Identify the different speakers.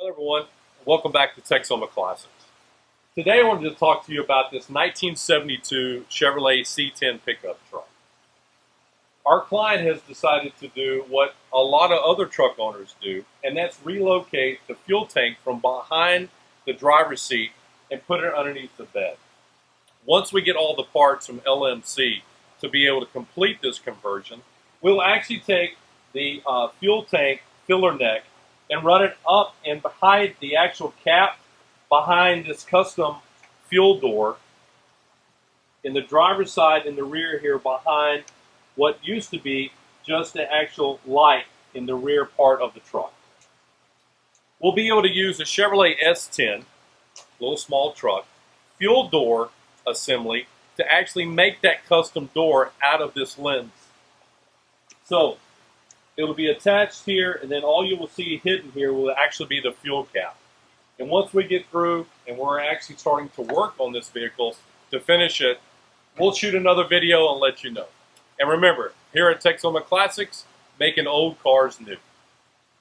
Speaker 1: Hello everyone, welcome back to Texoma Classics. Today I wanted to talk to you about this 1972 Chevrolet C10 pickup truck. Our client has decided to do what a lot of other truck owners do, and that's relocate the fuel tank from behind the driver's seat and put it underneath the bed. Once we get all the parts from LMC to be able to complete this conversion, we'll actually take the fuel tank filler neck and run it up and behind the actual cap behind this custom fuel door in the driver's side in the rear here behind what used to be just the actual light in the rear part of the truck. We'll be able to use a Chevrolet S10, little small truck, fuel door assembly to actually make that custom door out of this lens. So it will be attached here, and then all you will see hidden here will actually be the fuel cap. And once we get through and we're actually starting to work on this vehicle to finish it, we'll shoot another video and let you know. And remember, here at Texoma Classics, making old cars new.